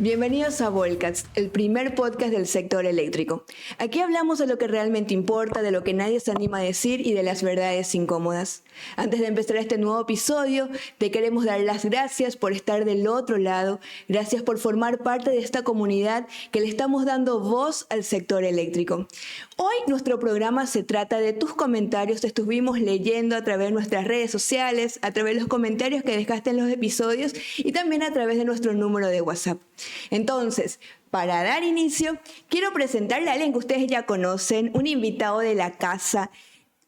Bienvenidos a Volcats, el primer podcast del sector eléctrico. Aquí hablamos de lo que realmente importa, de lo que nadie se anima a decir y de las verdades incómodas. Antes de empezar este nuevo episodio, te queremos dar las gracias por estar del otro lado, gracias por formar parte de esta comunidad que le estamos dando voz al sector eléctrico. Hoy nuestro programa se trata de tus comentarios, te estuvimos leyendo a través de nuestras redes sociales, a través de los comentarios que dejaste en los episodios y también a través de nuestro número de WhatsApp. Entonces, para dar inicio, quiero presentarle a alguien que ustedes ya conocen, un invitado de la casa.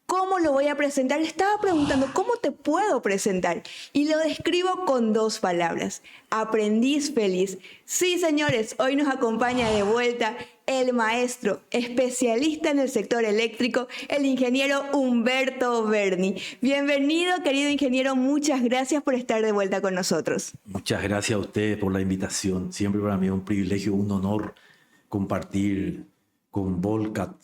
¿Cómo lo voy a presentar? Le estaba preguntando, ¿cómo te puedo presentar? Y lo describo con dos palabras, aprendiz feliz. Sí, señores, hoy nos acompaña de vuelta el maestro, especialista en el sector eléctrico, el ingeniero Humberto Berni. Bienvenido, querido ingeniero, muchas gracias por estar de vuelta con nosotros. Muchas gracias a ustedes por la invitación. Siempre para mí es un privilegio, un honor compartir con Volcat.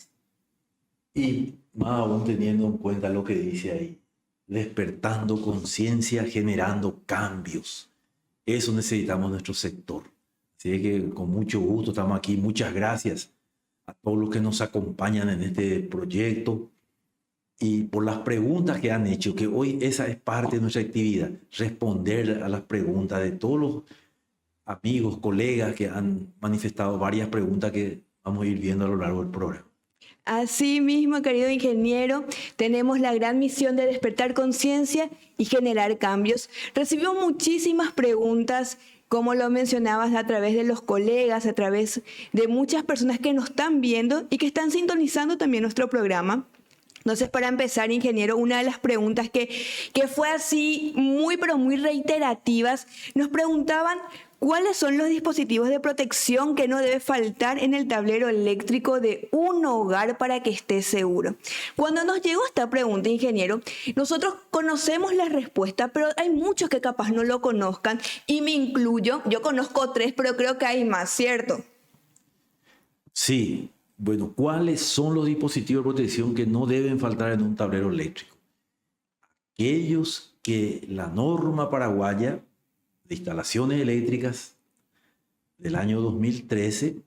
Y más aún teniendo en cuenta lo que dice ahí, despertando conciencia, generando cambios. Eso necesitamos en nuestro sector. Así que con mucho gusto estamos aquí. Muchas gracias a todos los que nos acompañan en este proyecto y por las preguntas que han hecho, que hoy esa es parte de nuestra actividad, responder a las preguntas de todos los amigos, colegas que han manifestado varias preguntas que vamos a ir viendo a lo largo del programa. Así mismo, querido ingeniero, tenemos la gran misión de despertar conciencia y generar cambios. Recibió muchísimas preguntas, como lo mencionabas, a través de los colegas, a través de muchas personas que nos están viendo y que están sintonizando también nuestro programa. Entonces, para empezar, ingeniero, una de las preguntas que fue así muy, pero muy reiterativas, nos preguntaban ¿cuáles son los dispositivos de protección que no debe faltar en el tablero eléctrico de un hogar para que esté seguro? Cuando nos llegó esta pregunta, ingeniero, nosotros conocemos la respuesta, pero hay muchos que capaz no lo conozcan y me incluyo. Yo conozco 3, pero creo que hay más, ¿cierto? Sí. Bueno, ¿cuáles son los dispositivos de protección que no deben faltar en un tablero eléctrico? Aquellos que la norma paraguaya de instalaciones eléctricas del año 2013,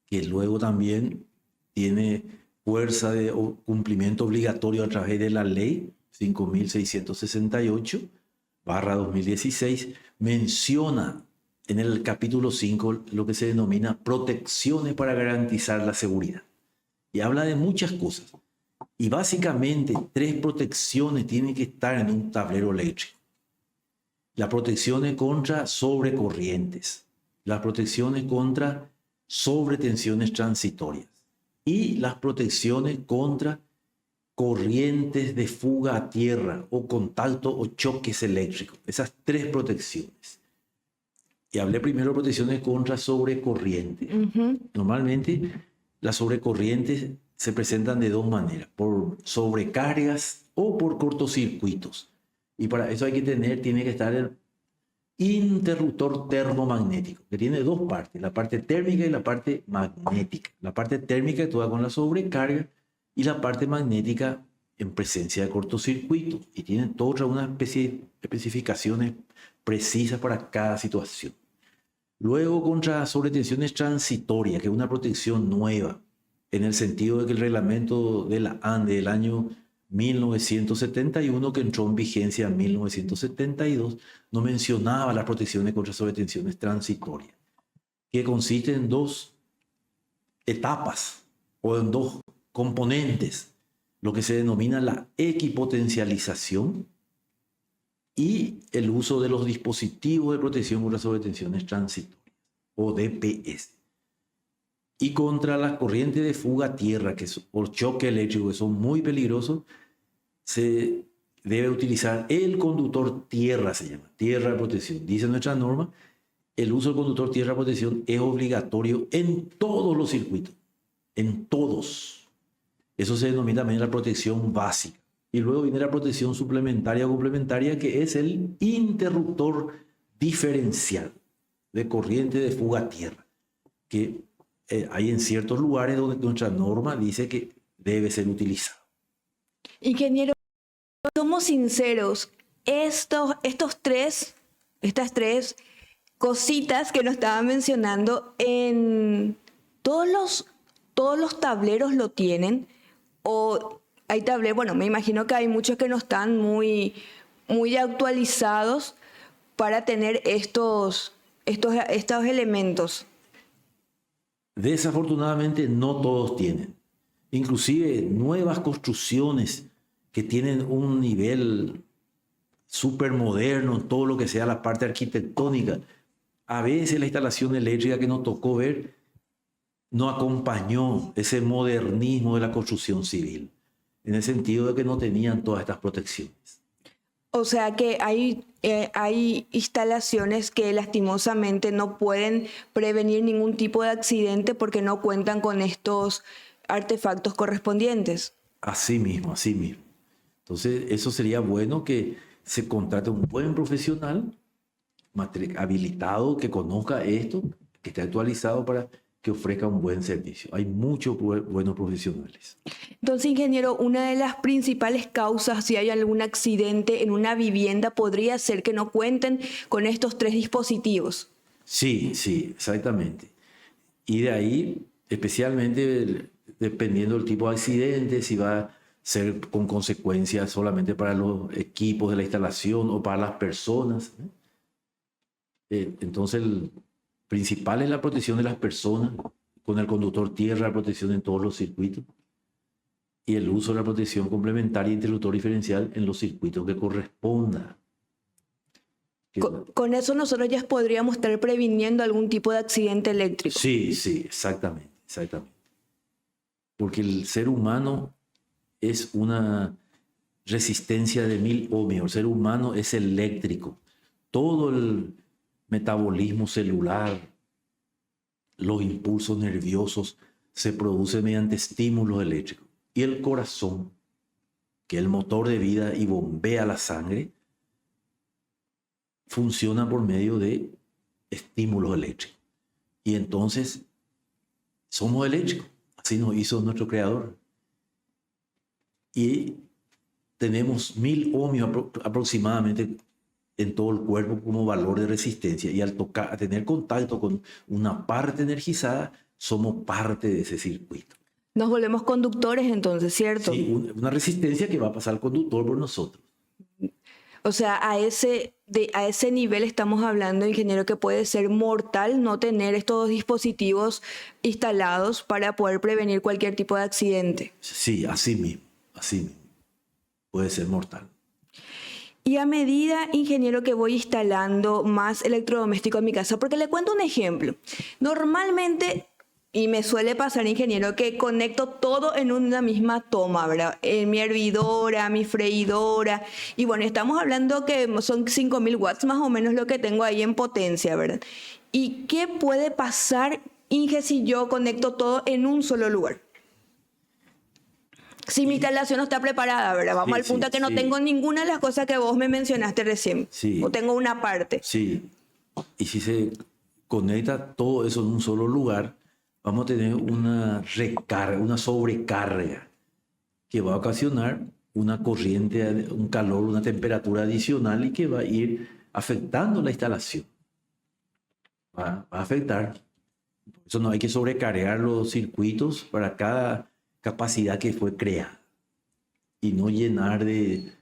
que luego también tiene fuerza de cumplimiento obligatorio a través de la ley 5668/2016, menciona en el capítulo 5 lo que se denomina protecciones para garantizar la seguridad. Y habla de muchas cosas. Y básicamente 3 protecciones tienen que estar en un tablero eléctrico. Las protecciones contra sobrecorrientes, las protecciones contra sobretensiones transitorias y las protecciones contra corrientes de fuga a tierra o contacto o choques eléctricos. Esas 3 protecciones. Y hablé primero de protecciones contra sobrecorrientes. Normalmente las sobrecorrientes se presentan de 2 maneras, por sobrecargas o por cortocircuitos. Y para eso tiene que estar el interruptor termomagnético, que tiene 2 partes, la parte térmica y la parte magnética. La parte térmica actúa con la sobrecarga y la parte magnética en presencia de cortocircuito. Y tiene todas unas especificaciones precisas para cada situación. Luego, contra sobretensiones transitorias, que es una protección nueva, en el sentido de que el reglamento de la ANDE del año 1971, que entró en vigencia en 1972, no mencionaba las protecciones contra sobretensiones transitorias, que consiste en 2 etapas o en 2 componentes, lo que se denomina la equipotencialización y el uso de los dispositivos de protección contra sobretensiones transitorias, o DPS. Y contra las corrientes de fuga a tierra, o choque eléctrico, que son muy peligrosos, se debe utilizar el conductor tierra, se llama, tierra de protección. Dice nuestra norma, el uso del conductor tierra de protección es obligatorio en todos los circuitos, en todos. Eso se denomina también la protección básica. Y luego viene la protección suplementaria o complementaria, que es el interruptor diferencial de corriente de fuga a tierra, que hay en ciertos lugares donde nuestra norma dice que debe ser utilizado. Ingeniero, somos sinceros, estas tres cositas que nos estaba mencionando, en todos los tableros lo tienen, o hay tableros, bueno, me imagino que hay muchos que no están muy actualizados para tener estos elementos. Desafortunadamente no todos tienen. Inclusive nuevas construcciones que tienen un nivel súper moderno, todo lo que sea la parte arquitectónica. A veces la instalación eléctrica que nos tocó ver no acompañó ese modernismo de la construcción civil, en el sentido de que no tenían todas estas protecciones. O sea que hay instalaciones que lastimosamente no pueden prevenir ningún tipo de accidente porque no cuentan con estos artefactos correspondientes. Así mismo, así mismo. Entonces, eso sería bueno que se contrate un buen profesional habilitado que conozca esto, que esté actualizado para que ofrezca un buen servicio. Hay muchos buenos profesionales. Entonces, ingeniero, una de las principales causas, si hay algún accidente en una vivienda, podría ser que no cuenten con estos 3 dispositivos. Sí, sí, exactamente. Y de ahí, especialmente dependiendo del tipo de accidente, si va a ser con consecuencias solamente para los equipos de la instalación o para las personas. Entonces, el principal es la protección de las personas, con el conductor tierra, la protección en todos los circuitos, y el uso de la protección complementaria e interruptor diferencial en los circuitos que corresponda. Con eso nosotros ya podríamos estar previniendo algún tipo de accidente eléctrico. Sí, sí, exactamente, exactamente. Porque el ser humano es una resistencia de 1000 ohmios. El ser humano es eléctrico. Todo el metabolismo celular, los impulsos nerviosos se producen mediante estímulos eléctricos. Y el corazón, que es el motor de vida y bombea la sangre, funciona por medio de estímulos eléctricos. Y entonces somos eléctricos. Así nos hizo nuestro creador. Y tenemos 1000 ohmios aproximadamente en todo el cuerpo como valor de resistencia. Y al tener contacto con una parte energizada, somos parte de ese circuito. Nos volvemos conductores entonces, ¿cierto? Sí, una resistencia que va a pasar al conductor por nosotros. O sea, a ese nivel estamos hablando, ingeniero, que puede ser mortal no tener estos dispositivos instalados para poder prevenir cualquier tipo de accidente. Sí, así mismo. Puede ser mortal. Y a medida, ingeniero, que voy instalando más electrodoméstico en mi casa, porque le cuento un ejemplo. Normalmente, y me suele pasar, ingeniero, que conecto todo en una misma toma, ¿verdad? En mi hervidora, mi freidora. Y bueno, estamos hablando que son 5000 watts más o menos lo que tengo ahí en potencia, ¿verdad? ¿Y qué puede pasar, Inge, si yo conecto todo en un solo lugar? Si mi instalación no está preparada, ¿verdad? Vamos al punto que no tengo ninguna de las cosas que vos me mencionaste recién. Sí. O tengo una parte. Sí. Y si se conecta todo eso en un solo lugar, vamos a tener una recarga, una sobrecarga que va a ocasionar una corriente, un calor, una temperatura adicional y que va a ir afectando la instalación. Va a afectar. Por eso no hay que sobrecargar los circuitos para cada capacidad que fue creada y no llenar de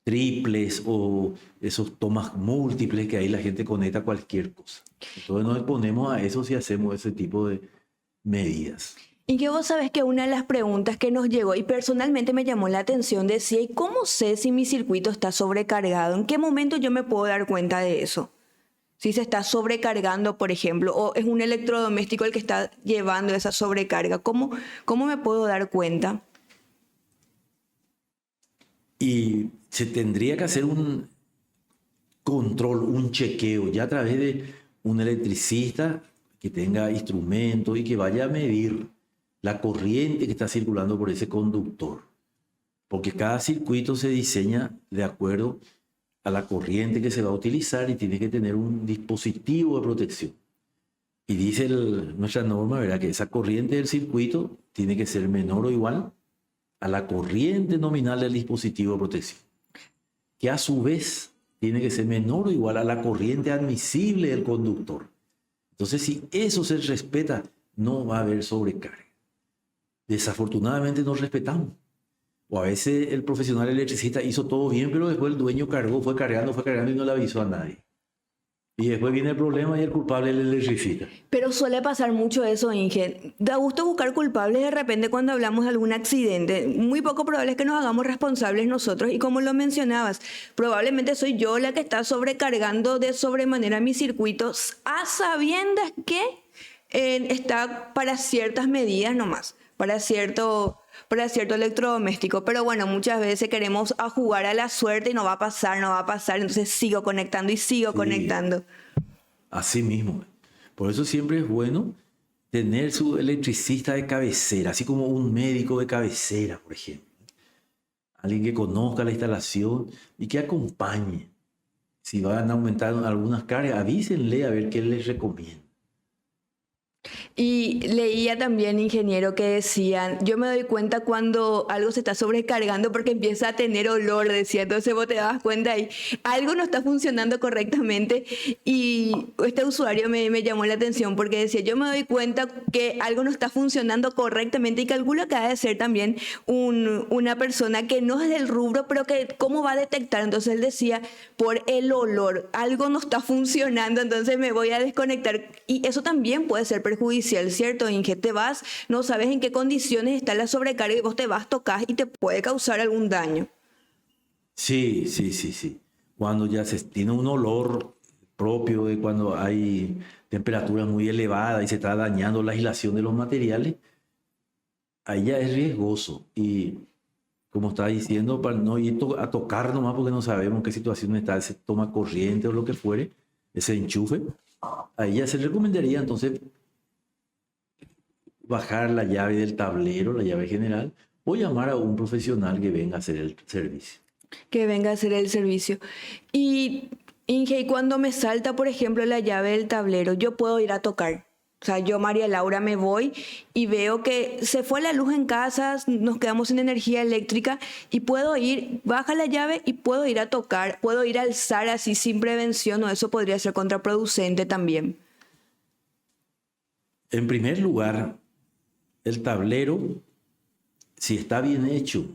triples o esos tomas múltiples que ahí la gente conecta cualquier cosa. Entonces nos exponemos a eso si hacemos ese tipo de medidas. Y que vos sabés que una de las preguntas que nos llegó y personalmente me llamó la atención decía, ¿y cómo sé si mi circuito está sobrecargado? ¿En qué momento yo me puedo dar cuenta de eso? Si se está sobrecargando, por ejemplo, o es un electrodoméstico el que está llevando esa sobrecarga, ¿cómo me puedo dar cuenta? Y se tendría que hacer un control, un chequeo, ya a través de un electricista que tenga instrumentos y que vaya a medir la corriente que está circulando por ese conductor. Porque cada circuito se diseña de acuerdo a la corriente que se va a utilizar y tiene que tener un dispositivo de protección. Y dice nuestra norma, ¿verdad?, que esa corriente del circuito tiene que ser menor o igual a la corriente nominal del dispositivo de protección, que a su vez tiene que ser menor o igual a la corriente admisible del conductor. Entonces, si eso se respeta, no va a haber sobrecarga. Desafortunadamente no respetamos. O a veces el profesional electricista hizo todo bien, pero después el dueño cargó, fue cargando y no le avisó a nadie. Y después viene el problema y el culpable es el electricista. Pero suele pasar mucho eso, Inge. Da gusto buscar culpables de repente cuando hablamos de algún accidente. Muy poco probable es que nos hagamos responsables nosotros. Y como lo mencionabas, probablemente soy yo la que está sobrecargando de sobremanera mis circuitos a sabiendas que está para ciertas medidas nomás, para cierto electrodoméstico. Pero bueno, muchas veces queremos a jugar a la suerte y no va a pasar, entonces sigo conectando y sigo conectando. Así mismo. Por eso siempre es bueno tener su electricista de cabecera, así como un médico de cabecera, por ejemplo. Alguien que conozca la instalación y que acompañe. Si van a aumentar algunas cargas, avísenle a ver qué les recomienda. Y leía también, ingeniero, que decían, yo me doy cuenta cuando algo se está sobrecargando porque empieza a tener olor, decía. Entonces vos te das cuenta y algo no está funcionando correctamente. Y este usuario me llamó la atención porque decía, yo me doy cuenta que algo no está funcionando correctamente y calculo que ha de ser también una persona que no es del rubro, pero que cómo va a detectar. Entonces él decía, por el olor, algo no está funcionando, entonces me voy a desconectar. Y eso también puede ser perjudicial, ¿cierto, Inge? Te vas, no sabes en qué condiciones está la sobrecarga y vos te vas, tocas y te puede causar algún daño. Sí. Cuando ya se tiene un olor propio de cuando hay temperaturas muy elevadas y se está dañando la aislación de los materiales, ahí ya es riesgoso. Y como estaba diciendo, para no ir a tocar nomás porque no sabemos en qué situación está, se toma corriente o lo que fuere, ese enchufe, ahí ya se recomendaría entonces bajar la llave del tablero, la llave general, o llamar a un profesional que venga a hacer el servicio. Que venga a hacer el servicio. Y, Inge, y cuando me salta, por ejemplo, la llave del tablero, yo puedo ir a tocar. O sea, yo, María Laura, me voy y veo que se fue la luz en casa, nos quedamos sin energía eléctrica y puedo ir, baja la llave y puedo ir a tocar, puedo ir a alzar así sin prevención, o eso podría ser contraproducente también. En primer lugar, el tablero, si está bien hecho,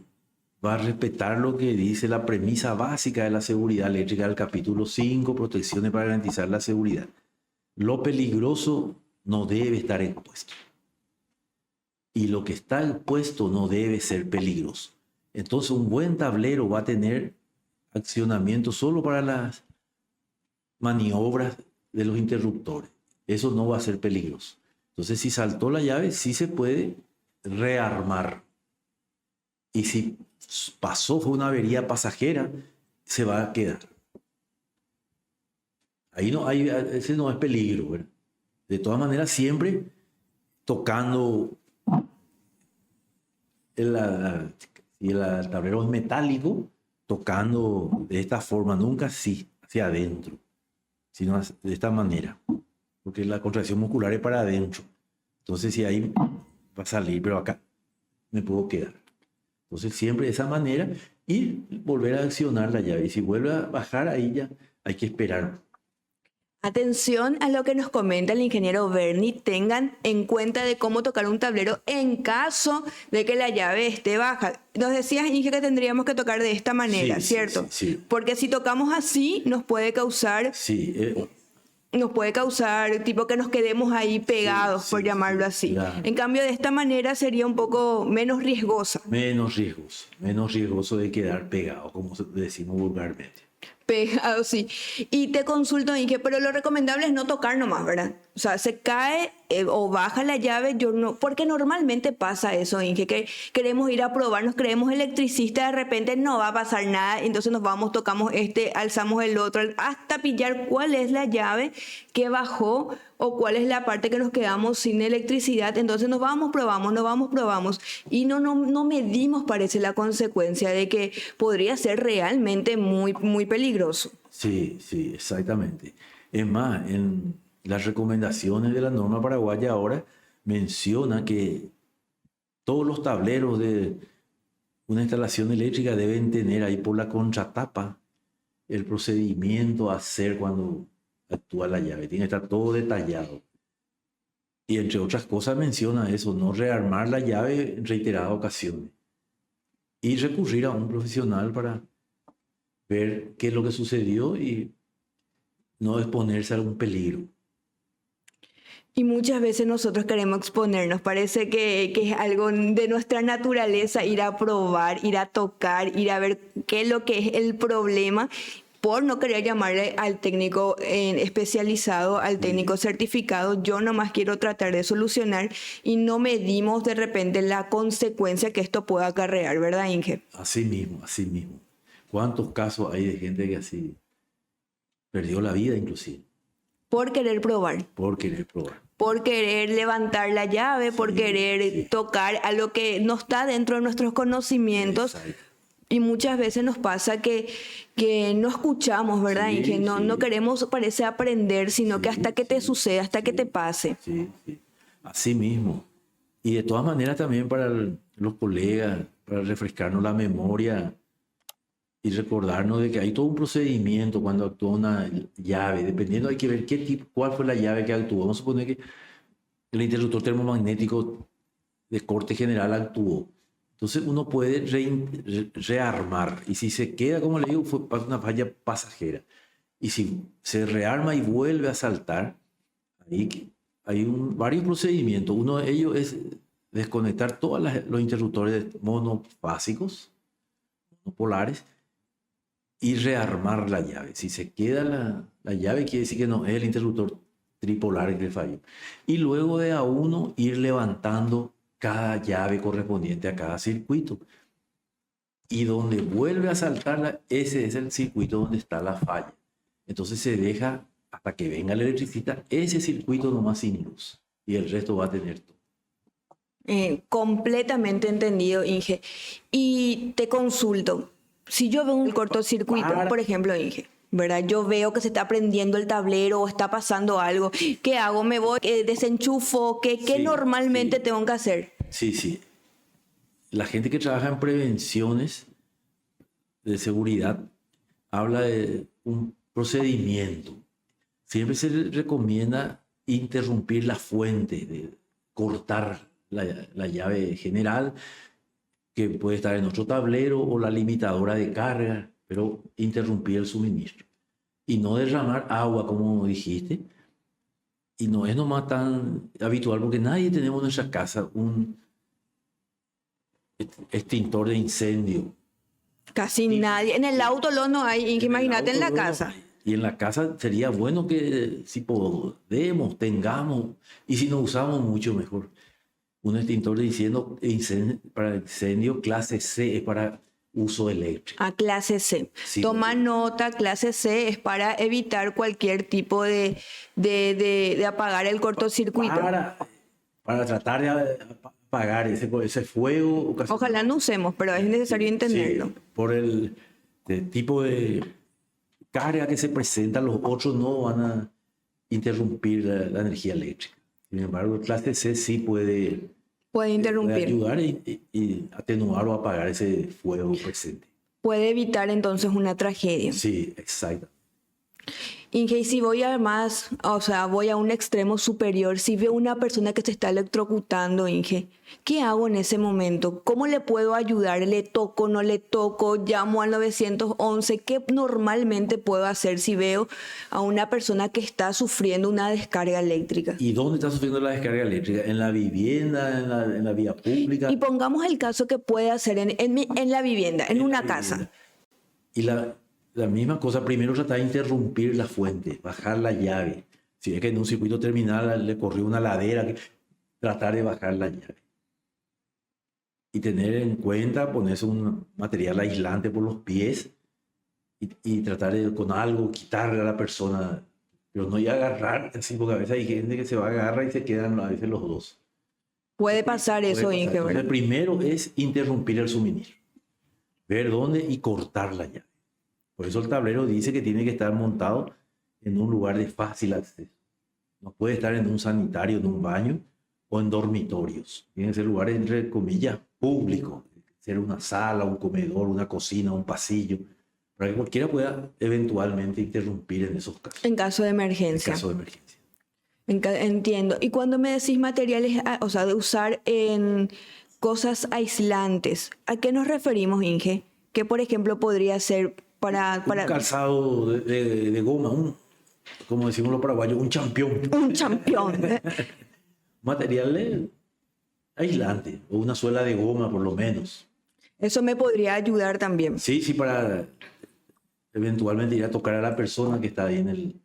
va a respetar lo que dice la premisa básica de la seguridad eléctrica del capítulo 5, protecciones para garantizar la seguridad. Lo peligroso no debe estar expuesto. Y lo que está expuesto no debe ser peligroso. Entonces, un buen tablero va a tener accionamiento solo para las maniobras de los interruptores. Eso no va a ser peligroso. Entonces, si saltó la llave, sí se puede rearmar. Y si pasó, fue una avería pasajera, se va a quedar. Ahí no hay, ese no es peligro, ¿verdad? De todas maneras, siempre tocando si el tablero es metálico, tocando de esta forma, nunca así, hacia adentro, sino de esta manera. Porque la contracción muscular es para adentro. Entonces, si ahí va a salir, pero acá me puedo quedar. Entonces, siempre de esa manera y volver a accionar la llave. Y si vuelve a bajar, ahí ya hay que esperar. Atención a lo que nos comenta el ingeniero Bernie, tengan en cuenta de cómo tocar un tablero en caso de que la llave esté baja. Nos decías, Inge, que tendríamos que tocar de esta manera, ¿cierto? Sí. Porque si tocamos así, nos puede causar... Nos puede causar tipo que nos quedemos ahí pegados, por llamarlo así. Claro. En cambio, de esta manera sería un poco menos riesgosa. Menos riesgoso de quedar pegado, como decimos vulgarmente. Pegado, sí. Y te consulto, Inge, pero lo recomendable es no tocar nomás, ¿verdad? O sea, se cae o baja la llave, yo no, porque normalmente pasa eso, Inge, que queremos ir a probar, nos creemos electricistas, de repente no va a pasar nada, entonces nos vamos, tocamos alzamos el otro, hasta pillar cuál es la llave que bajó o cuál es la parte que nos quedamos sin electricidad, entonces nos vamos, probamos, y no medimos, parece, la consecuencia de que podría ser realmente muy, muy peligroso. Sí, exactamente. Es más, en las recomendaciones de la norma paraguaya ahora menciona que todos los tableros de una instalación eléctrica deben tener ahí por la contratapa el procedimiento a hacer cuando actúa la llave. Tiene que estar todo detallado. Y entre otras cosas menciona eso, no rearmar la llave en reiteradas ocasiones. Y recurrir a un profesional para ver qué es lo que sucedió y no exponerse a algún peligro. Y muchas veces nosotros queremos exponernos, parece que es algo de nuestra naturaleza ir a probar, ir a tocar, ir a ver qué es lo que es el problema, por no querer llamarle al técnico especializado, al técnico certificado. Yo nomás quiero tratar de solucionar y no medimos de repente la consecuencia que esto pueda acarrear, ¿verdad, Inge? Así mismo, así mismo. ¿Cuántos casos hay de gente que así perdió la vida inclusive? Por querer probar. Por querer probar. Por querer levantar la llave, por querer tocar a lo que no está dentro de nuestros conocimientos. Exacto. Y muchas veces nos pasa que no escuchamos, ¿verdad? Y que no queremos, parece aprender, sino que hasta que te suceda, hasta que te pase. Sí. Así mismo. Y de todas maneras también para los colegas, para refrescarnos la memoria y recordarnos de que hay todo un procedimiento cuando actúa una llave. Dependiendo, hay que ver cuál fue la llave que actuó. Vamos a suponer que el interruptor termomagnético de corte general actuó. Entonces uno puede rearmar. Y si se queda, como le digo, fue una falla pasajera. Y si se rearma y vuelve a saltar, ahí hay varios procedimientos. Uno de ellos es desconectar todos los interruptores monofásicos, monopolares, y rearmar la llave. Si se queda la llave, quiere decir que no es el interruptor tripolar que le falló. Y luego de a uno ir levantando cada llave correspondiente a cada circuito. Y donde vuelve a saltarla, ese es el circuito donde está la falla. Entonces se deja hasta que venga el electricista ese circuito nomás sin luz. Y el resto va a tener todo. Completamente entendido, Inge. Y te consulto, si yo veo un cortocircuito, por ejemplo, Inge, ¿verdad? Yo veo que se está prendiendo el tablero o está pasando algo. ¿Qué hago? ¿Me voy? ¿Desenchufo? ¿Qué normalmente tengo que hacer? Sí. La gente que trabaja en prevenciones de seguridad habla de un procedimiento. Siempre se recomienda interrumpir la fuente, de cortar la llave general, que puede estar en otro tablero, o la limitadora de carga, pero interrumpir el suministro. Y no derramar agua, como dijiste. Y no es nomás tan habitual, porque nadie tenemos en nuestra casa un extintor de incendio. Casi nadie. En el auto no hay, imagínate en la casa. Y en la casa sería bueno que si podemos, tengamos, y si no usamos mucho mejor. Un extintor de incendio para incendio clase C es para uso eléctrico. A clase C. Sí, Toma nota, clase C es para evitar cualquier tipo de apagar el cortocircuito. Para tratar de apagar ese fuego. Ojalá no usemos, pero es necesario entenderlo. Sí, por el tipo de carga que se presenta, los otros no van a interrumpir la energía eléctrica. Sin embargo, el clase C sí puede interrumpir. Puede ayudar y atenuar o apagar ese fuego presente. Puede evitar entonces una tragedia. Sí, exacto. Inge, y si voy a más, o sea, voy a un extremo superior, si veo una persona que se está electrocutando, Inge, ¿qué hago en ese momento? ¿Cómo le puedo ayudar? ¿Le toco, no le toco? ¿Llamo al 911? ¿Qué normalmente puedo hacer si veo a una persona que está sufriendo una descarga eléctrica? ¿Y dónde está sufriendo la descarga eléctrica? ¿En la vivienda? ¿En la vía pública? Y pongamos el caso que puede hacer en la vivienda, en una casa. Y la misma cosa, primero tratar de interrumpir la fuente, bajar la llave. Si es que en un circuito terminal le corrió una ladera, tratar de bajar la llave. Y tener en cuenta, ponerse un material aislante por los pies y tratar de con algo quitarle a la persona, pero no ya agarrar, así, porque a veces hay gente que se va a agarrar y se quedan a veces los dos. Puede pasar eso, Inge. Entonces, primero es interrumpir el suministro, ver dónde y cortar la llave. Por eso el tablero dice que tiene que estar montado en un lugar de fácil acceso. No puede estar en un sanitario, en un baño o en dormitorios. Tiene que ser lugares, entre comillas, públicos. Ser una sala, un comedor, una cocina, un pasillo, para que cualquiera pueda eventualmente interrumpir en esos casos, En caso de en emergencia. caso de emergencia. Entiendo. Y cuando me decís materiales, o sea, de usar en cosas aislantes, ¿a qué nos referimos, Inge? ¿Qué, por ejemplo, podría ser Un para calzado de goma, como decimos los paraguayos, un champión. un campeón? Material aislante, o una suela de goma por lo menos. Eso me podría ayudar también. Sí, sí, para eventualmente ir a tocar a la persona que está ahí en el...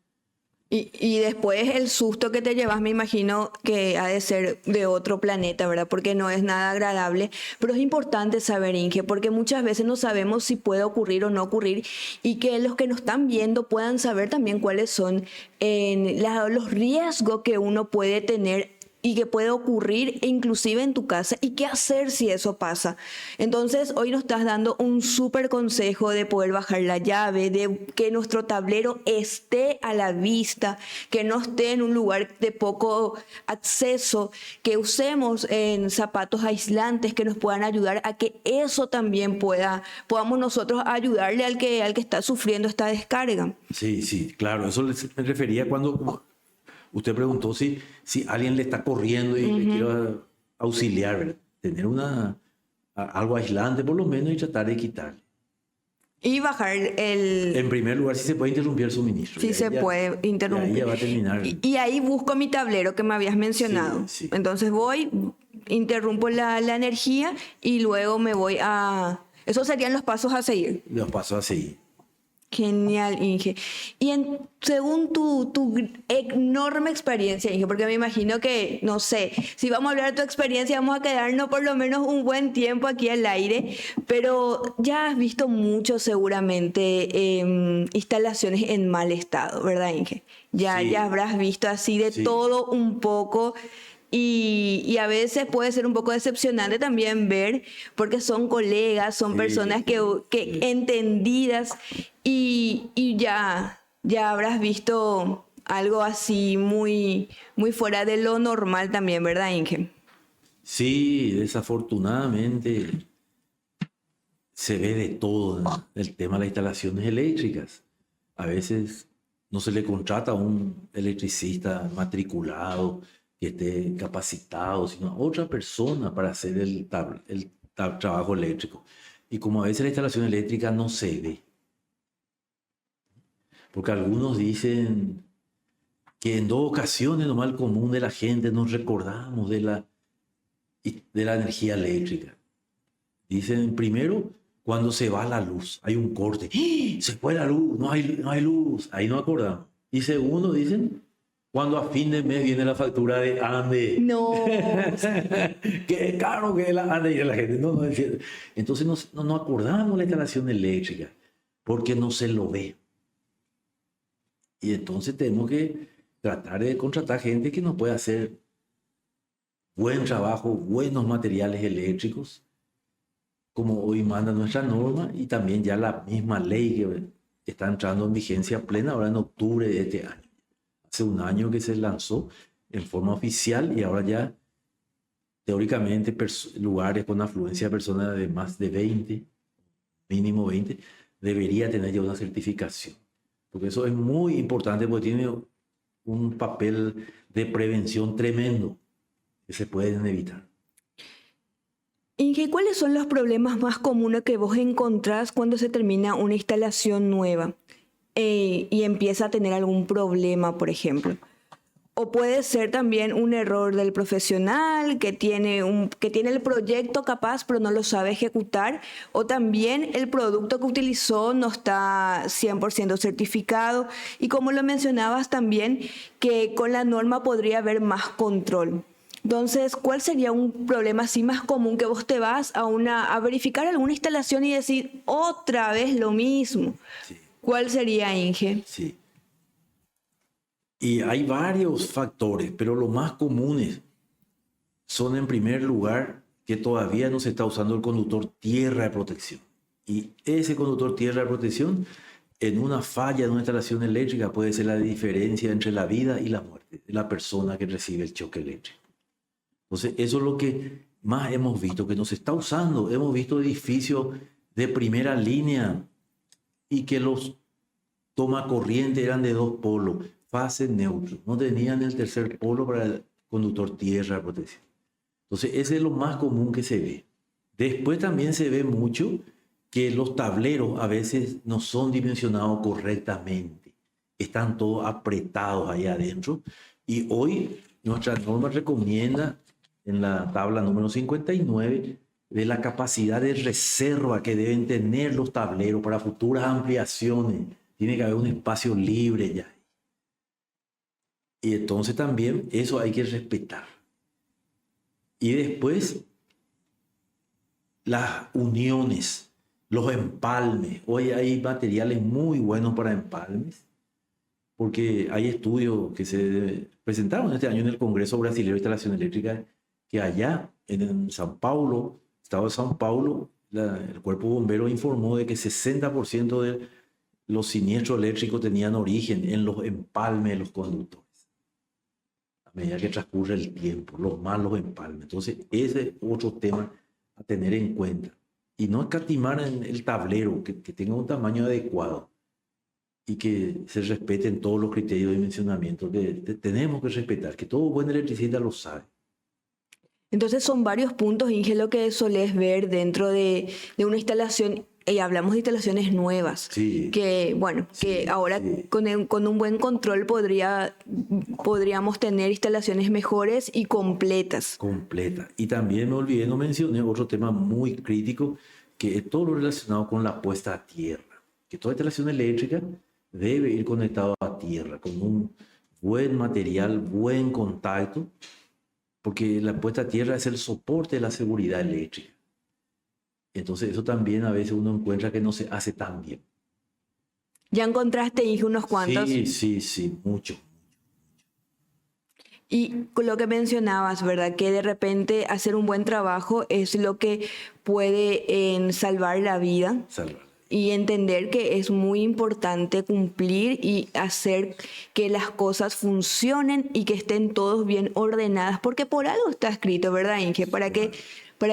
Y después el susto que te llevas, me imagino que ha de ser de otro planeta, ¿verdad? Porque no es nada agradable. Pero es importante saber, Inge, porque muchas veces no sabemos si puede ocurrir o no ocurrir y que los que nos están viendo puedan saber también cuáles son los riesgos que uno puede tener y que puede ocurrir inclusive en tu casa y qué hacer si eso pasa. Entonces, hoy nos estás dando un súper consejo de poder bajar la llave, de que nuestro tablero esté a la vista, que no esté en un lugar de poco acceso, que usemos en zapatos aislantes que nos puedan ayudar a que eso también podamos nosotros ayudarle al que está sufriendo esta descarga. Sí, sí, claro, eso me refería cuando usted preguntó si alguien le está corriendo y le quiero auxiliar, ¿verdad? Tener algo aislante por lo menos y tratar de quitarle. Y bajar En primer lugar, si se puede interrumpir el suministro. Sí, se puede interrumpir. Y ahí ya va a terminar. Y ahí busco mi tablero que me habías mencionado. Sí, sí. Entonces voy, interrumpo la energía y luego me voy a... Esos serían los pasos a seguir. Los pasos a seguir. Genial, Inge. Y según tu enorme experiencia, Inge, porque me imagino que, no sé, si vamos a hablar de tu experiencia, vamos a quedarnos por lo menos un buen tiempo aquí al aire, pero ya has visto mucho seguramente instalaciones en mal estado, ¿verdad, Inge? Ya habrás visto así de todo un poco. Y a veces puede ser un poco decepcionante también ver, porque son colegas, son personas que entendidas y ya habrás visto algo así muy, muy fuera de lo normal también, ¿verdad, Inge? Sí, desafortunadamente se ve de todo en el tema de las instalaciones eléctricas. A veces no se le contrata a un electricista matriculado que esté capacitado, sino a otra persona para hacer el trabajo eléctrico. Y como a veces la instalación eléctrica no se ve, porque algunos dicen que en 2 ocasiones nomás el común de la gente nos recordamos de la energía eléctrica. Dicen primero cuando se va la luz, hay un corte, ¡Ah! Se fue la luz, no hay luz, ahí nos acordamos. Y segundo dicen cuando a fin de mes viene la factura de ANDE. No. Qué caro que es la ANDE, y la gente no entiende. Entonces no acordamos de la instalación eléctrica porque no se lo ve. Y entonces tenemos que tratar de contratar gente que nos pueda hacer buen trabajo, buenos materiales eléctricos, como hoy manda nuestra norma y también ya la misma ley que está entrando en vigencia plena ahora en octubre de este año. Hace un año que se lanzó en forma oficial y ahora ya teóricamente lugares con afluencia de personas de más de 20, mínimo 20, debería tener ya una certificación. Porque eso es muy importante porque tiene un papel de prevención tremendo que se pueden evitar. Inge, ¿cuáles son los problemas más comunes que vos encontrás cuando se termina una instalación nueva y empieza a tener algún problema, por ejemplo? O puede ser también un error del profesional que tiene el proyecto capaz pero no lo sabe ejecutar, o también el producto que utilizó no está 100% certificado y como lo mencionabas también que con la norma podría haber más control. Entonces, ¿cuál sería un problema así más común que vos te vas a verificar alguna instalación y decir otra vez lo mismo? Sí. ¿Cuál sería, Inge? Sí. Y hay varios factores, pero los más comunes son en primer lugar que todavía no se está usando el conductor tierra de protección. Y ese conductor tierra de protección, en una falla de una instalación eléctrica, puede ser la diferencia entre la vida y la muerte de la persona que recibe el choque eléctrico. Entonces, eso es lo que más hemos visto, que no se está usando. Hemos visto edificios de primera línea y que los toma corriente eran de dos polos, fase neutro. No tenían el tercer polo para el conductor tierra protección. Entonces, ese es lo más común que se ve. Después también se ve mucho que los tableros a veces no son dimensionados correctamente. Están todos apretados ahí adentro. Y hoy nuestra norma recomienda en la tabla número 59 de la capacidad de reserva que deben tener los tableros para futuras ampliaciones. Tiene que haber un espacio libre ya. Y entonces también eso hay que respetar. Y después las uniones, los empalmes. Hoy hay materiales muy buenos para empalmes, porque hay estudios que se presentaron este año en el Congreso Brasileño de Instalación Eléctrica, que allá en São Paulo, estado de São Paulo, el cuerpo bombero informó de que 60% de los siniestros eléctricos tenían origen en los empalmes de los conductores. A medida que transcurre el tiempo, los malos empalmes. Entonces, ese es otro tema a tener en cuenta. Y no escatimar en el tablero, que tenga un tamaño adecuado y que se respeten todos los criterios de dimensionamiento que tenemos que respetar, que todo buen electricista lo sabe. Entonces son varios puntos, Inge, lo que solés ver dentro de una instalación, y hablamos de instalaciones nuevas, Sí. que bueno, Sí, que ahora sí. con un buen control podríamos tener instalaciones mejores y completas. Completa. Y también me olvidé, no mencioné otro tema muy crítico, que es todo lo relacionado con la puesta a tierra. Que toda instalación eléctrica debe ir conectada a tierra, con un buen material, buen contacto, porque la puesta a tierra es el soporte de la seguridad eléctrica. Entonces eso también a veces uno encuentra que no se hace tan bien. ¿Ya encontraste, Inge, unos cuantos? Sí, mucho. Y con lo que mencionabas, ¿verdad? Que de repente hacer un buen trabajo es lo que puede salvar la vida. Salvar. Y entender que es muy importante cumplir y hacer que las cosas funcionen y que estén todos bien ordenadas, porque por algo está escrito, ¿verdad, Inge? Para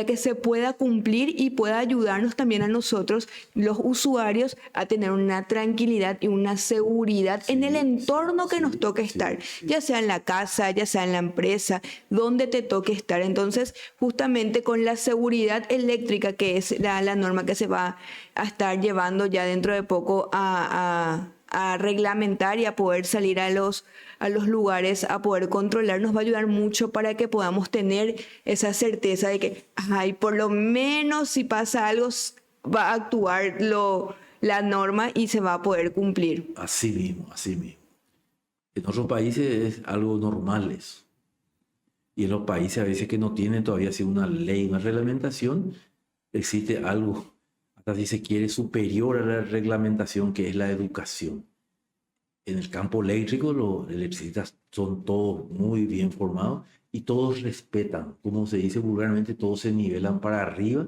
que se pueda cumplir y pueda ayudarnos también a nosotros, los usuarios, a tener una tranquilidad y una seguridad en el entorno que nos toque estar, ya sea en la casa, ya sea en la empresa, donde te toque estar. Entonces, justamente con la seguridad eléctrica, que es la norma que se va a estar llevando ya dentro de poco a reglamentar y a poder salir a los lugares, a poder controlar, nos va a ayudar mucho para que podamos tener esa certeza de que, ay, por lo menos si pasa algo, va a actuar la norma y se va a poder cumplir. Así mismo, así mismo. En otros países es algo normal eso. Y en los países a veces que no tienen todavía así una ley, una reglamentación, existe algo, hasta si se quiere, superior a la reglamentación, que es la educación. En el campo eléctrico, los electricistas son todos muy bien formados y todos respetan. Como se dice vulgarmente, todos se nivelan para arriba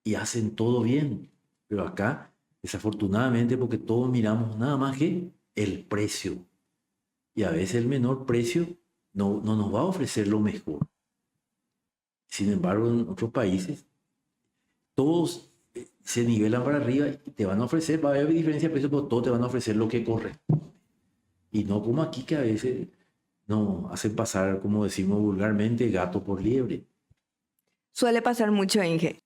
y hacen todo bien. Pero acá, desafortunadamente, porque todos miramos nada más que el precio. Y a veces el menor precio no nos va a ofrecer lo mejor. Sin embargo, en otros países, todos se nivelan para arriba y te van a ofrecer, va a haber diferencia de precio, pero todos te van a ofrecer lo que corresponde. Y no como aquí, que a veces no hacen pasar, como decimos vulgarmente, gato por liebre. Suele pasar mucho, Inge.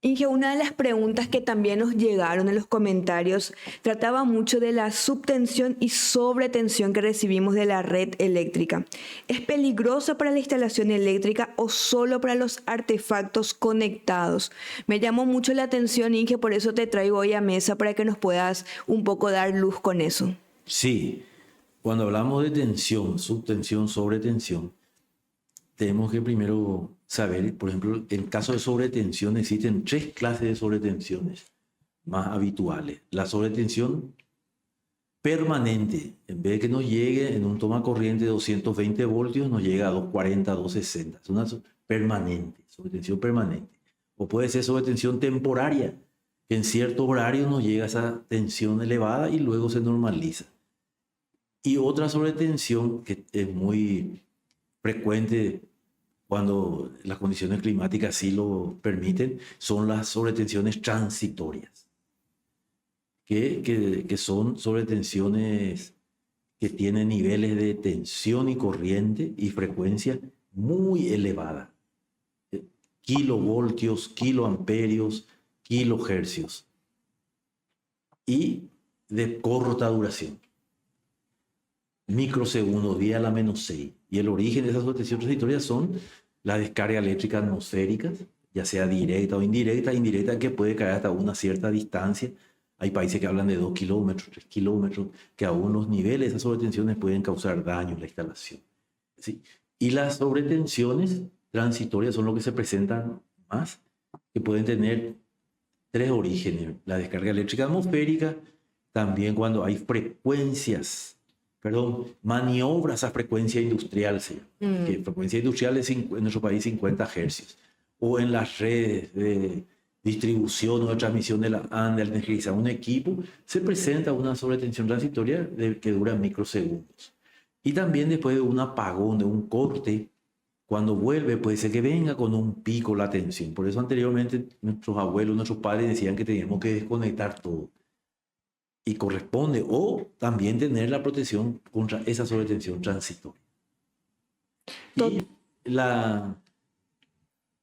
Inge, una de las preguntas que también nos llegaron en los comentarios trataba mucho de la subtensión y sobretensión que recibimos de la red eléctrica. ¿Es peligrosa para la instalación eléctrica o solo para los artefactos conectados? Me llamó mucho la atención, Inge, por eso te traigo hoy a mesa para que nos puedas un poco dar luz con eso. Sí, cuando hablamos de tensión, subtensión, sobretensión, tenemos que primero saber, por ejemplo, en caso de sobretensión existen 3 clases de sobretensiones más habituales. La sobretensión permanente, en vez de que nos llegue en un toma corriente de 220 voltios, nos llega a 240, 260. Es una permanente, sobretensión permanente. O puede ser sobretensión temporaria, que en cierto horario nos llega esa tensión elevada y luego se normaliza. Y otra sobretensión que es muy frecuente cuando las condiciones climáticas sí lo permiten, son las sobretensiones transitorias. que son sobretensiones que tienen niveles de tensión y corriente y frecuencia muy elevadas. Kilovoltios, kiloamperios, kilohercios. Y de corta duración. Microsegundos, 10 a la menos 6. Y el origen de esas sobretensiones transitorias son la descarga eléctrica atmosféricas, ya sea directa o indirecta que puede caer hasta una cierta distancia. Hay países que hablan de 2 kilómetros, 3 kilómetros, que aún los niveles de esas sobretensiones pueden causar daño en la instalación. ¿Sí? Y las sobretensiones transitorias son lo que se presentan más, que pueden tener 3 orígenes. La descarga eléctrica atmosférica, también cuando hay maniobras a frecuencia industrial, que frecuencia industrial es en nuestro país 50 hercios, o en las redes de distribución o de transmisión de la ANDE al energizar un equipo, se presenta una sobretensión transitoria que dura microsegundos. Y también después de un apagón, de un corte, cuando vuelve puede ser que venga con un pico la tensión. Por eso anteriormente nuestros abuelos, nuestros padres decían que teníamos que desconectar todo. Y corresponde, o también tener la protección contra esa sobretensión transitoria. Y la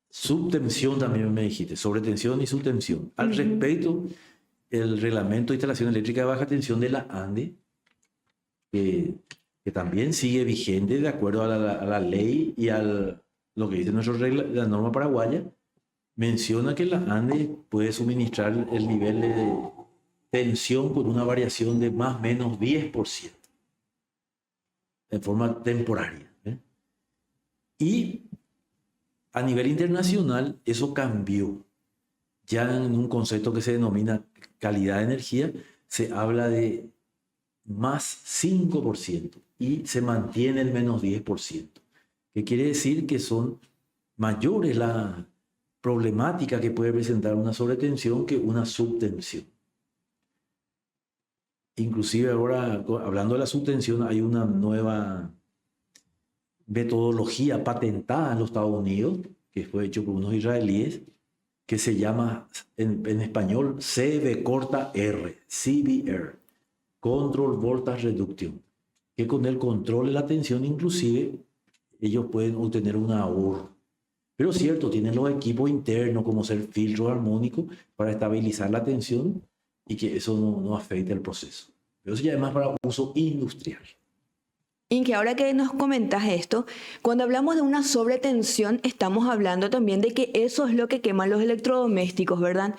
subtensión también me dijiste, sobretensión y subtensión. Al respecto, el reglamento de instalación eléctrica de baja tensión de la ANDE, que también sigue vigente de acuerdo a la ley y a lo que dice la norma paraguaya, menciona que la ANDE puede suministrar el nivel de tensión con una variación de más o menos 10% en forma temporaria. Y a nivel internacional eso cambió. Ya en un concepto que se denomina calidad de energía, se habla de más 5% y se mantiene el menos 10%. Que quiere decir que son mayores la problemática que puede presentar una sobretensión que una subtensión. Inclusive ahora, hablando de la subtensión, hay una nueva metodología patentada en los Estados Unidos, que fue hecho por unos israelíes, que se llama en español CVR, CVR, Control Voltage Reduction, que con el control de la tensión inclusive ellos pueden obtener un ahorro. Pero cierto, tienen los equipos internos como ser filtros armónicos para estabilizar la tensión y que eso no afecte el proceso. Pero eso ya es más para uso industrial. Inge, ahora que nos comentas esto, cuando hablamos de una sobretensión, estamos hablando también de que eso es lo que queman los electrodomésticos, ¿verdad?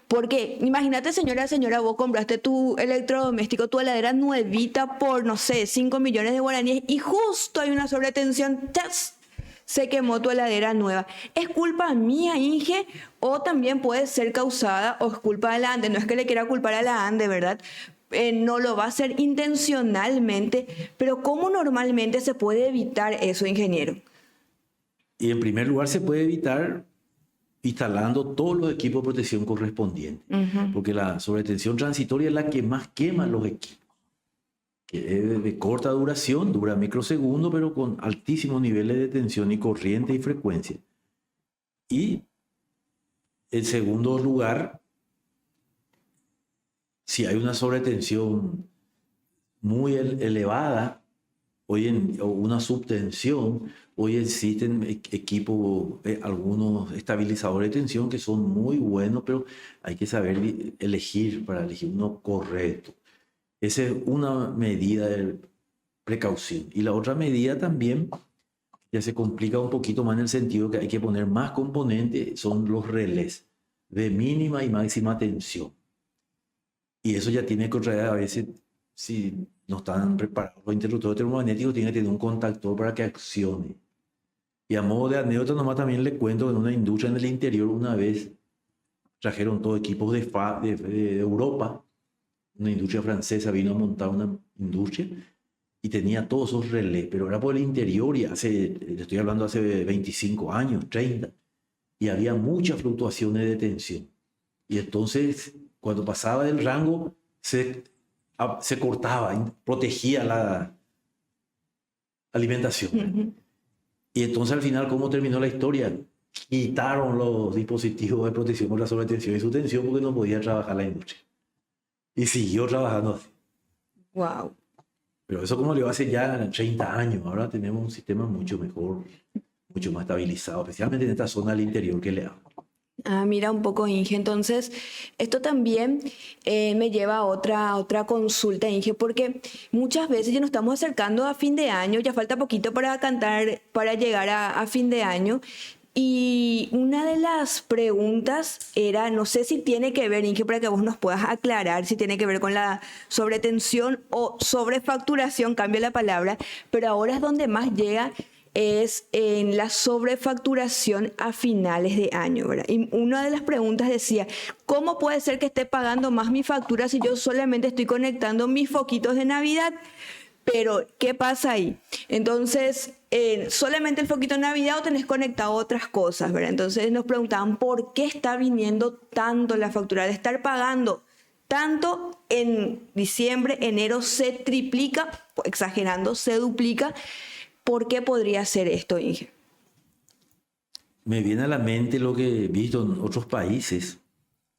Porque imagínate, señora, vos compraste tu electrodoméstico, tu heladera nuevita por, no sé, 5 millones de guaraníes y justo hay una sobretensión, ¡tas! Se quemó tu heladera nueva. ¿Es culpa mía, Inge? O también puede ser causada o es culpa de la ANDE. No es que le quiera culpar a la ANDE, ¿verdad? No lo va a hacer intencionalmente, pero ¿cómo normalmente se puede evitar eso, ingeniero? Y en primer lugar se puede evitar instalando todos los equipos de protección correspondientes, porque la sobretensión transitoria es la que más quema los equipos, que es de corta duración, dura microsegundos, pero con altísimos niveles de tensión y corriente y frecuencia. Y en segundo lugar, si hay una sobretensión muy elevada o una subtensión, hoy existen equipos, algunos estabilizadores de tensión que son muy buenos, pero hay que saber elegir para elegir uno correcto. Esa es una medida de precaución. Y la otra medida también, ya se complica un poquito más en el sentido que hay que poner más componentes, son los relés de mínima y máxima tensión. Y eso ya tiene que traer a veces, si no están preparados los interruptores termomagnéticos, tiene que tener un contactor para que accione. Y a modo de anécdota nomás también le cuento que en una industria en el interior una vez trajeron todos equipos de Europa, una industria francesa vino a montar una industria y tenía todos esos relés, pero era por el interior y estoy hablando hace 25 años, 30, y había muchas fluctuaciones de tensión. Y entonces, cuando pasaba del rango, se cortaba, protegía la alimentación. Y entonces al final, ¿cómo terminó la historia? Quitaron los dispositivos de protección por la sobretensión y subtensión porque no podía trabajar la industria. Y siguió trabajando así. Wow. Pero eso como le hace ya 30 años. Ahora tenemos un sistema mucho mejor, mucho más estabilizado, especialmente en esta zona del interior que le hablo. Ah, mira un poco, Inge. Entonces, esto también me lleva a otra consulta, Inge, porque muchas veces ya nos estamos acercando a fin de año, ya falta poquito para cantar, para llegar a fin de año. Y una de las preguntas era, no sé si tiene que ver, Inge, para que vos nos puedas aclarar, si tiene que ver con la sobretensión o sobrefacturación, cambia la palabra, pero ahora es donde más llega, es en la sobrefacturación a finales de año, ¿verdad? Y una de las preguntas decía, ¿cómo puede ser que esté pagando más mi factura si yo solamente estoy conectando mis foquitos de Navidad? Pero, ¿qué pasa ahí? Entonces, solamente el foquito de Navidad o tenés conectado otras cosas, ¿verdad? Entonces nos preguntaban, ¿por qué está viniendo tanto la factura? De estar pagando tanto en diciembre, enero se triplica, exagerando, se duplica. ¿Por qué podría ser esto, Inge? Me viene a la mente lo que he visto en otros países,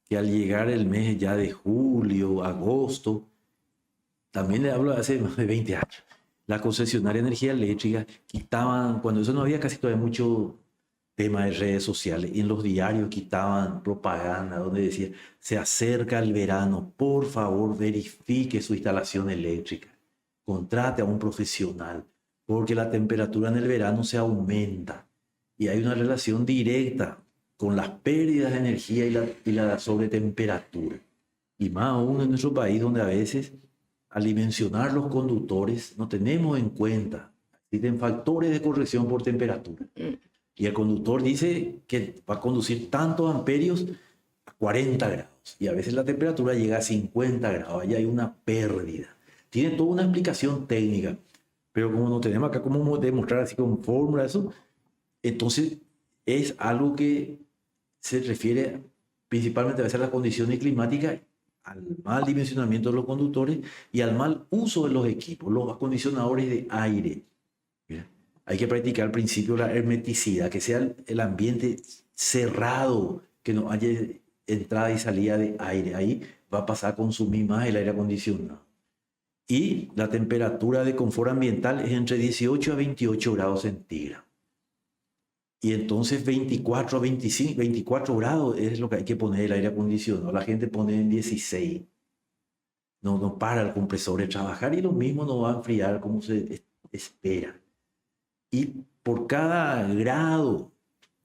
que al llegar el mes ya de julio, agosto, también le hablo de hace más de 20 años, la concesionaria de energía eléctrica quitaban, cuando eso no había casi todavía mucho tema de redes sociales, y en los diarios quitaban propaganda donde decía, se acerca el verano, por favor verifique su instalación eléctrica, contrate a un profesional, porque la temperatura en el verano se aumenta y hay una relación directa con las pérdidas de energía y la sobretemperatura. Y más aún en nuestro país donde a veces al dimensionar los conductores no tenemos en cuenta, existen factores de corrección por temperatura. Y el conductor dice que va a conducir tantos amperios a 40 grados. Y a veces la temperatura llega a 50 grados. Ahí hay una pérdida. Tiene toda una explicación técnica. Pero como no tenemos acá cómo demostrar así con fórmula eso, entonces es algo que se refiere principalmente a veces a las condiciones climáticas, al mal dimensionamiento de los conductores y al mal uso de los equipos, los acondicionadores de aire. Mira, hay que practicar el principio de la hermeticidad, que sea el ambiente cerrado, que no haya entrada y salida de aire. Ahí va a pasar a consumir más el aire acondicionado. Y la temperatura de confort ambiental es entre 18 a 28 grados centígrados. Y entonces 24 a 25, 24 grados es lo que hay que poner el aire acondicionado. La gente pone en 16. No para el compresor de trabajar y lo mismo no va a enfriar como se espera. Y por cada grado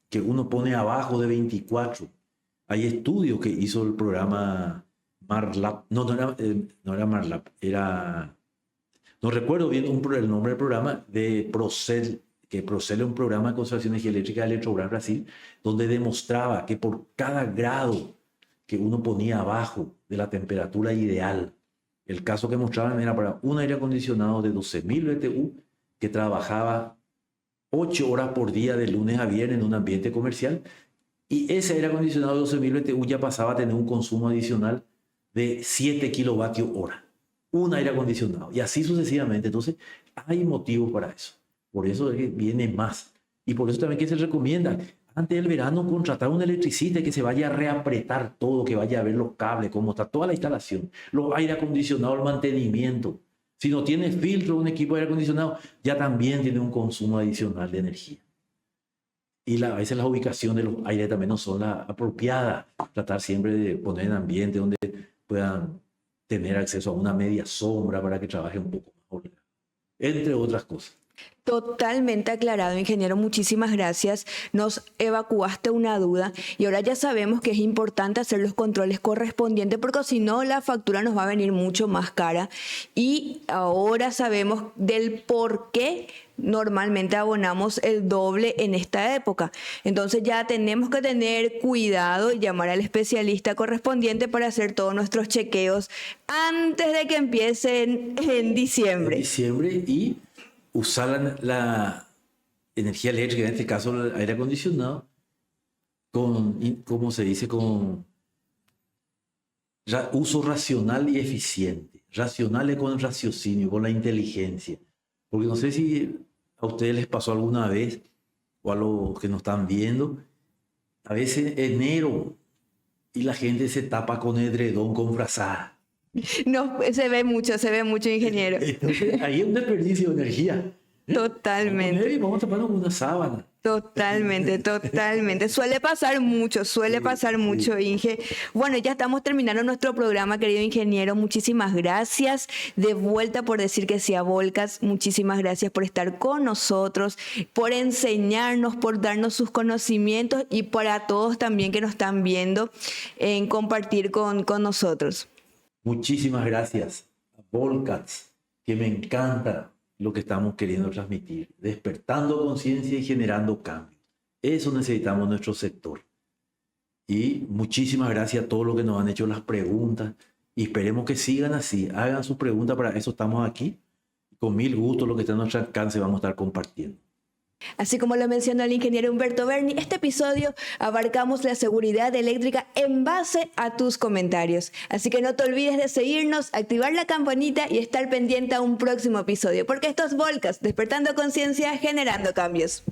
que uno pone abajo de 24, hay estudios que hizo el programa Marlab. No era Marlab, era... No recuerdo bien el nombre del programa de Procel, que Procel es un programa de conservación de energía eléctrica de Eletrobras Brasil, donde demostraba que por cada grado que uno ponía abajo de la temperatura ideal, el caso que mostraban era para un aire acondicionado de 12.000 BTU que trabajaba 8 horas por día de lunes a viernes en un ambiente comercial, y ese aire acondicionado de 12.000 BTU ya pasaba a tener un consumo adicional de 7 kilovatios hora. Un aire acondicionado. Y así sucesivamente. Entonces, hay motivos para eso. Por eso es que viene más. Y por eso también que se recomienda, antes del verano, contratar un electricista que se vaya a reapretar todo, que vaya a ver los cables, cómo está toda la instalación, los aire acondicionados, el mantenimiento. Si no tiene filtro un equipo de aire acondicionado, ya también tiene un consumo adicional de energía. Y a veces las ubicaciones de los aires también no son las apropiadas. Tratar siempre de poner en ambiente donde puedan tener acceso a una media sombra para que trabaje un poco mejor, entre otras cosas. Totalmente aclarado, ingeniero. Muchísimas gracias. Nos evacuaste una duda y ahora ya sabemos que es importante hacer los controles correspondientes porque si no la factura nos va a venir mucho más cara. Y ahora sabemos del por qué normalmente abonamos el doble en esta época. Entonces ya tenemos que tener cuidado y llamar al especialista correspondiente para hacer todos nuestros chequeos antes de que empiecen en diciembre. En diciembre, y usar la energía eléctrica, en este caso el aire acondicionado, ¿cómo se dice? Con uso racional y eficiente. Racional con el raciocinio, con la inteligencia. Porque no sé si a ustedes les pasó alguna vez, o a los que nos están viendo, a veces enero y la gente se tapa con edredón, con frazada. No, se ve mucho, ingeniero. Entonces, ahí es un desperdicio de energía. Totalmente. Vamos a taparnos con una sábana. Totalmente. Suele pasar mucho, Inge. Bueno, ya estamos terminando nuestro programa, querido ingeniero. Muchísimas gracias de vuelta por decir que sí a Volcas. Muchísimas gracias por estar con nosotros, por enseñarnos, por darnos sus conocimientos y para todos también que nos están viendo en compartir con nosotros. Muchísimas gracias a Volcats, que me encanta lo que estamos queriendo transmitir, despertando conciencia y generando cambios. Eso necesitamos en nuestro sector. Y muchísimas gracias a todos los que nos han hecho las preguntas y esperemos que sigan así, hagan sus preguntas, para eso estamos aquí. Con mil gusto, lo que está a nuestro alcance vamos a estar compartiendo. Así como lo mencionó el ingeniero Humberto Berni, este episodio abarcamos la seguridad eléctrica en base a tus comentarios. Así que no te olvides de seguirnos, activar la campanita y estar pendiente a un próximo episodio, porque esto es Volcas, despertando conciencia, generando cambios.